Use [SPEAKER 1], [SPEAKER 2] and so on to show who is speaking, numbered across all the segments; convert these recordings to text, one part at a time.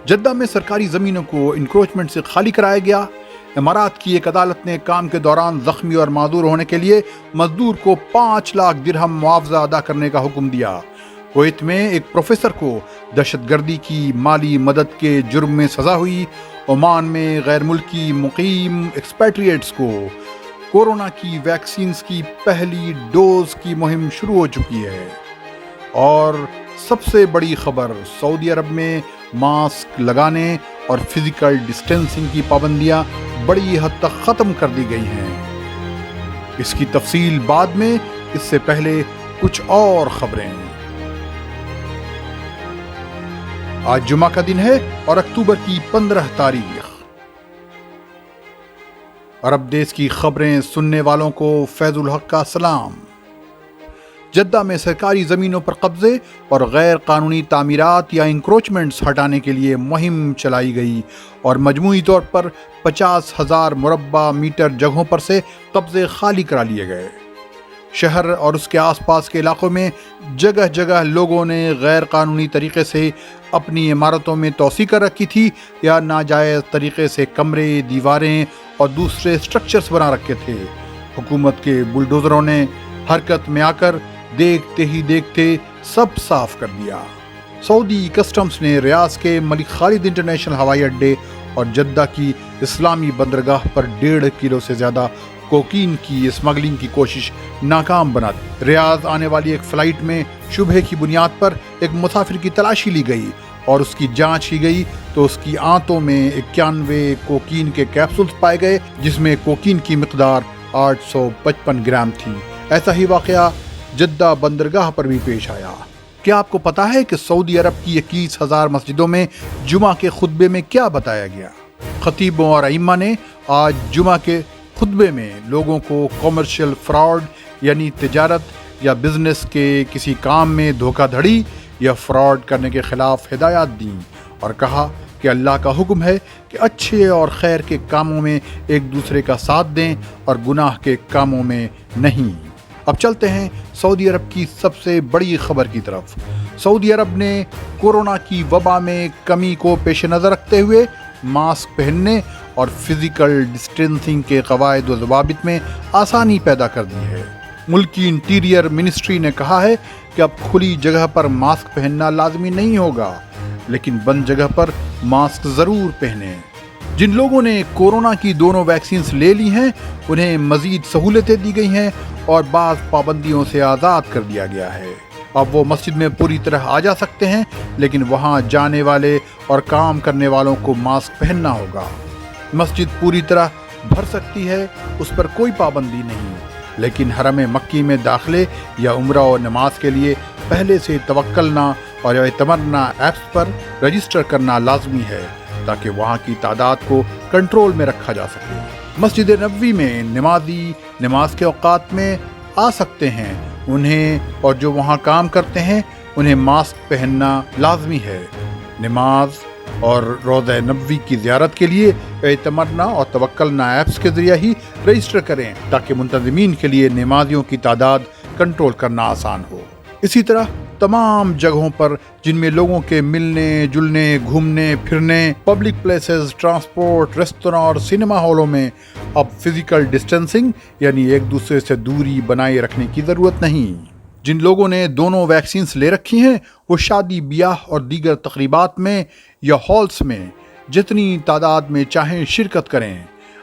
[SPEAKER 1] Jeddah میں سرکاری زمینوں کو انکروچمنٹ سے خالی کرایا گیا۔ امارات کی ایک عدالت نے کام کے دوران زخمی اور معذور ہونے کے لیے مزدور کو 5 لاکھ درہم معاوضہ ادا کرنے کا حکم دیا۔ کویت میں ایک پروفیسر کو دہشت گردی کی مالی مدد کے جرم میں سزا ہوئی۔ عمان میں غیر ملکی مقیم ایکسپیٹریٹس کو کورونا کی ویکسینز کی پہلی ڈوز کی مہم شروع ہو چکی ہے۔ اور سب سے بڑی خبر، سعودی عرب میں ماسک لگانے اور فزیکل ڈسٹینسنگ کی پابندیاں بڑی حد تک ختم کر دی گئی ہیں۔ اس کی تفصیل بعد میں، اس سے پہلے کچھ اور خبریں۔ آج جمعہ کا دن ہے اور اکتوبر کی 15 تاریخ۔ عرب دیس کی خبریں سننے والوں کو فیض الحق کا سلام۔ جدہ میں سرکاری زمینوں پر قبضے اور غیر قانونی تعمیرات یا انکروچمنٹس ہٹانے کے لیے مہم چلائی گئی اور مجموعی طور پر 50,000 مربع میٹر جگہوں پر سے قبضے خالی کرا لیے گئے۔ شہر اور اس کے آس پاس کے علاقوں میں جگہ جگہ لوگوں نے غیر قانونی طریقے سے اپنی عمارتوں میں توسیع کر رکھی تھی یا ناجائز طریقے سے کمرے، دیواریں اور دوسرے سٹرکچرز بنا رکھے تھے۔ حکومت کے بلڈوزروں نے حرکت میں آ کر دیکھتے ہی دیکھتے سب صاف کر دیا۔ سعودی کسٹمز نے ریاض کے ملک خالد انٹرنیشنل ہوائی اڈے اور جدہ کی اسلامی بندرگاہ پر 1.5 کلو سے زیادہ کوکین کی اسمگلنگ کی کوشش ناکام بنا دی۔ ریاض آنے والی ایک فلائٹ میں شبہ کی بنیاد پر ایک مسافر کی تلاشی لی گئی اور اس کی جانچ کی گئی تو اس کی آنتوں میں 91 کوکین کے کیپسولز پائے گئے، جس میں کوکین کی مقدار 855 گرام تھی۔ ایسا ہی واقعہ جدہ بندرگاہ پر بھی پیش آیا۔ کیا آپ کو پتا ہے کہ سعودی عرب کی 21,000 مسجدوں میں جمعہ کے خطبے میں کیا بتایا گیا؟ خطیبوں اور ائمہ نے آج جمعہ کے خطبے میں لوگوں کو کمرشل فراڈ یعنی تجارت یا بزنس کے کسی کام میں دھوکہ دھڑی یا فراڈ کرنے کے خلاف ہدایات دیں اور کہا کہ اللہ کا حکم ہے کہ اچھے اور خیر کے کاموں میں ایک دوسرے کا ساتھ دیں اور گناہ کے کاموں میں نہیں۔ اب چلتے ہیں سعودی عرب کی سب سے بڑی خبر کی طرف۔ سعودی عرب نے کورونا کی وبا میں کمی کو پیش نظر رکھتے ہوئے ماسک پہننے اور فزیکل ڈسٹینسنگ کے قواعد و ضوابط میں آسانی پیدا کر دی ہے۔ ملک کی انٹیریئر منسٹری نے کہا ہے کہ اب کھلی جگہ پر ماسک پہننا لازمی نہیں ہوگا، لیکن بند جگہ پر ماسک ضرور پہنیں۔ جن لوگوں نے کورونا کی دونوں ویکسینز لے لی ہیں انہیں مزید سہولتیں دی گئی ہیں اور بعض پابندیوں سے آزاد کر دیا گیا ہے۔ اب وہ مسجد میں پوری طرح آ جا سکتے ہیں، لیکن وہاں جانے والے اور کام کرنے والوں کو ماسک پہننا ہوگا۔ مسجد پوری طرح بھر سکتی ہے، اس پر کوئی پابندی نہیں، لیکن حرم مکی میں داخلے یا عمرہ و نماز کے لیے پہلے سے توکلنا اور اعتمرنا ایپس پر رجسٹر کرنا لازمی ہے تاکہ وہاں کی تعداد کو کنٹرول میں رکھا جا سکے۔ مسجد نبوی میں نمازی نماز کے اوقات میں آ سکتے ہیں، انہیں اور جو وہاں کام کرتے ہیں انہیں ماسک پہننا لازمی ہے۔ نماز اور روضہ نبوی کی زیارت کے لیے اعتمرنا اور توکلنا ایپس کے ذریعے ہی رجسٹر کریں تاکہ منتظمین کے لیے نمازیوں کی تعداد کنٹرول کرنا آسان ہو۔ اسی طرح تمام جگہوں پر جن میں لوگوں کے ملنے جلنے، گھومنے پھرنے، پبلک پلیسز، ٹرانسپورٹ، ریستوراں اور سینما ہالوں میں اب فزیکل ڈسٹینسنگ یعنی ایک دوسرے سے دوری بنائے رکھنے کی ضرورت نہیں۔ جن لوگوں نے دونوں ویکسینز لے رکھی ہیں وہ شادی بیاہ اور دیگر تقریبات میں یا ہالس میں جتنی تعداد میں چاہیں شرکت کریں،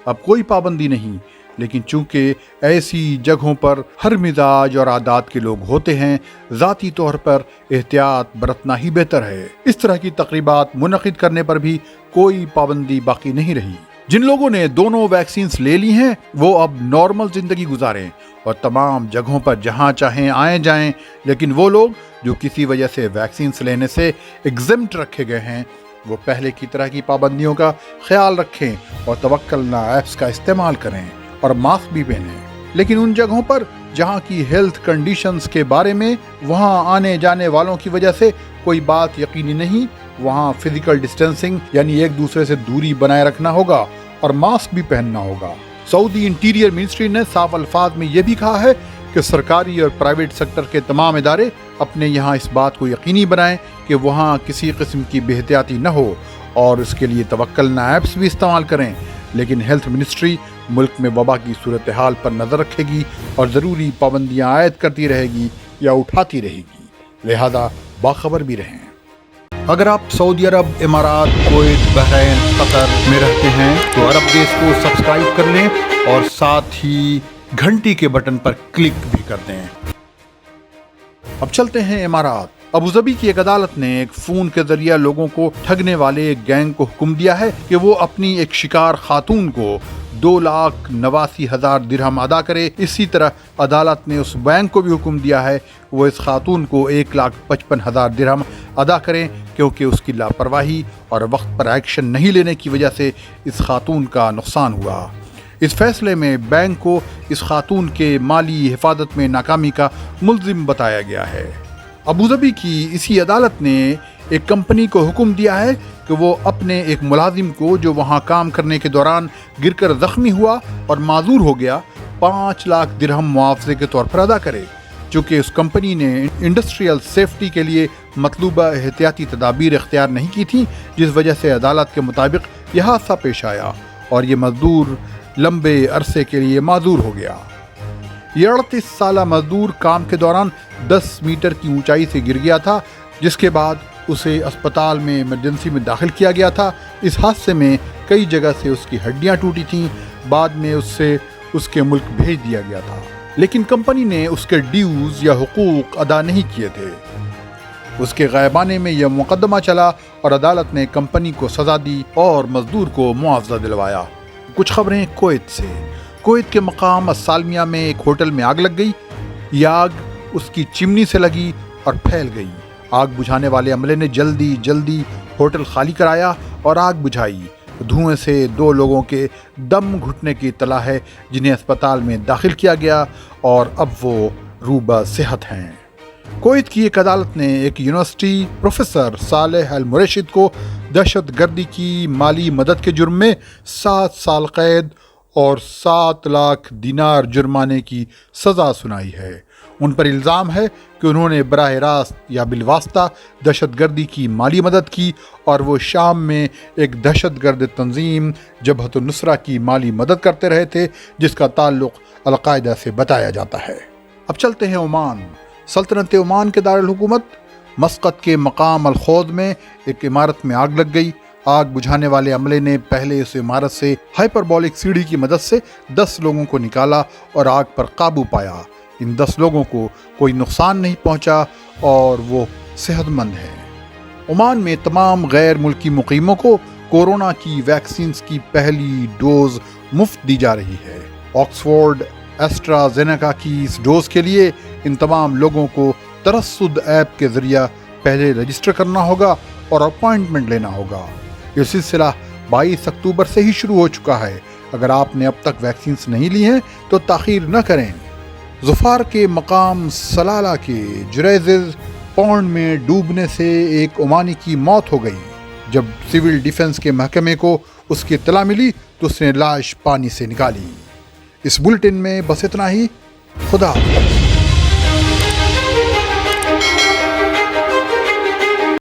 [SPEAKER 1] اب کوئی پابندی نہیں، لیکن چونکہ ایسی جگہوں پر ہر مزاج اور عادات کے لوگ ہوتے ہیں، ذاتی طور پر احتیاط برتنا ہی بہتر ہے۔ اس طرح کی تقریبات منعقد کرنے پر بھی کوئی پابندی باقی نہیں رہی۔ جن لوگوں نے دونوں ویکسینز لے لی ہیں وہ اب نارمل زندگی گزاریں اور تمام جگہوں پر جہاں چاہیں آئیں جائیں، لیکن وہ لوگ جو کسی وجہ سے ویکسینز لینے سے ایگزمپٹ رکھے گئے ہیں وہ پہلے کی طرح کی پابندیوں کا خیال رکھیں اور توکلنا ایپس کا استعمال کریں اور ماسک بھی پہنیں۔ لیکن ان جگہوں پر جہاں کی ہیلتھ کنڈیشنز کے بارے میں وہاں آنے جانے والوں کی وجہ سے کوئی بات یقینی نہیں، وہاں فزیکل ڈسٹینسنگ یعنی ایک دوسرے سے دوری بنائے رکھنا ہوگا اور ماسک بھی پہننا ہوگا۔ سعودی انٹیریئر منسٹری نے صاف الفاظ میں یہ بھی کہا ہے کہ سرکاری اور پرائیویٹ سیکٹر کے تمام ادارے اپنے یہاں اس بات کو یقینی بنائیں کہ وہاں کسی قسم کی بے احتیاطی نہ ہو اور اس کے لیے توکلنا ایپس بھی استعمال کریں، لیکن ہیلتھ منسٹری ملک میں وبا کی صورتحال پر نظر رکھے گی اور ضروری پابندیاں عائد کرتی رہے گی یا اٹھاتی رہے گی، لہذا باخبر بھی رہیں۔ اگر آپ سعودی عرب، امارات، کویت، بحرین، قطر میں رہتے ہیں تو عرب دیس کو سبسکرائب کر لیں اور ساتھ ہی گھنٹی کے بٹن پر کلک بھی کر دیں۔ اب چلتے ہیں امارات۔ ابوظبی کی ایک عدالت نے ایک فون کے ذریعہ لوگوں کو ٹھگنے والے ایک گینگ کو حکم دیا ہے کہ وہ اپنی ایک شکار خاتون کو 2,89,000 درہم ادا کرے۔ اسی طرح عدالت نے اس بینک کو بھی حکم دیا ہے وہ اس خاتون کو 1,55,000 درہم ادا کریں، کیونکہ اس کی لاپرواہی اور وقت پر ایکشن نہیں لینے کی وجہ سے اس خاتون کا نقصان ہوا۔ اس فیصلے میں بینک کو اس خاتون کے مالی حفاظت میں ناکامی کا ملزم بتایا گیا ہے۔ ابوظبی کی اسی عدالت نے ایک کمپنی کو حکم دیا ہے کہ وہ اپنے ایک ملازم کو جو وہاں کام کرنے کے دوران گر کر زخمی ہوا اور معذور ہو گیا 5 لاکھ درہم معاوضے کے طور پر ادا کرے، چونکہ اس کمپنی نے انڈسٹریل سیفٹی کے لیے مطلوبہ احتیاطی تدابیر اختیار نہیں کی تھیں، جس وجہ سے عدالت کے مطابق یہ حادثہ پیش آیا اور یہ مزدور لمبے عرصے کے لیے معذور ہو گیا۔ یہ 38 سالہ مزدور کام کے دوران 10 میٹر کی اونچائی سے گر گیا تھا، جس کے بعد اسے اسپتال میں ایمرجنسی میں داخل کیا گیا تھا۔ اس حادثے میں کئی جگہ سے اس کی ہڈیاں ٹوٹی تھیں، بعد میں اسے اس کے ملک بھیج دیا گیا تھا، لیکن کمپنی نے اس کے ڈیوز یا حقوق ادا نہیں کیے تھے۔ اس کے غائبانے میں یہ مقدمہ چلا اور عدالت نے کمپنی کو سزا دی اور مزدور کو معاوضہ دلوایا۔ کچھ خبریں کویت سے۔ کویت کے مقام السالمیہ میں ایک ہوٹل میں آگ لگ گئی۔ یہ آگ اس کی چمنی سے لگی اور پھیل گئی۔ آگ بجھانے والے عملے نے جلدی ہوٹل خالی کرایا اور آگ بجھائی۔ دھوئیں سے 2 لوگوں کے دم گھٹنے کی اطلاع ہے، جنہیں اسپتال میں داخل کیا گیا اور اب وہ روبہ صحت ہیں۔ کویت کی ایک عدالت نے ایک یونیورسٹی پروفیسر صالح المرشد کو دہشت گردی کی مالی مدد کے جرم میں 7 سال قید اور 7 لاکھ دینار جرمانے کی سزا سنائی ہے۔ ان پر الزام ہے کہ انہوں نے براہ راست یا بالواسطہ دہشت گردی کی مالی مدد کی اور وہ شام میں ایک دہشت گرد تنظیم جبہت النصرہ کی مالی مدد کرتے رہے تھے، جس کا تعلق القاعدہ سے بتایا جاتا ہے۔ اب چلتے ہیں عمان۔ سلطنت عمان کے دارالحکومت مسقط کے مقام الخوض میں ایک عمارت میں آگ لگ گئی۔ آگ بجھانے والے عملے نے پہلے اس عمارت سے ہائپربولک سیڑھی کی مدد سے 10 لوگوں کو نکالا اور آگ پر قابو پایا۔ ان 10 لوگوں کو کوئی نقصان نہیں پہنچا اور وہ صحت مند ہیں۔ عمان میں تمام غیر ملکی مقیموں کو کورونا کی ویکسینز کی پہلی ڈوز مفت دی جا رہی ہے۔ آکسفورڈ ایسٹرازینیکا کی اس ڈوز کے لیے ان تمام لوگوں کو ترصد ایپ کے ذریعہ پہلے رجسٹر کرنا ہوگا اور اپوائنٹمنٹ لینا ہوگا۔ یہ سلسلہ 22 اکتوبر سے ہی شروع ہو چکا ہے۔ اگر آپ نے اب تک ویکسینز نہیں لی ہیں تو تاخیر نہ کریں۔ ظفار کے مقام سلالہ کے جریزز پونڈ میں ڈوبنے سے ایک عمانی کی موت ہو گئی۔ جب سول ڈیفنس کے محکمے کو اس کی اطلاع ملی تو اس نے لاش پانی سے نکالی۔ اس بلٹن میں بس اتنا ہی۔ خدا حافظ۔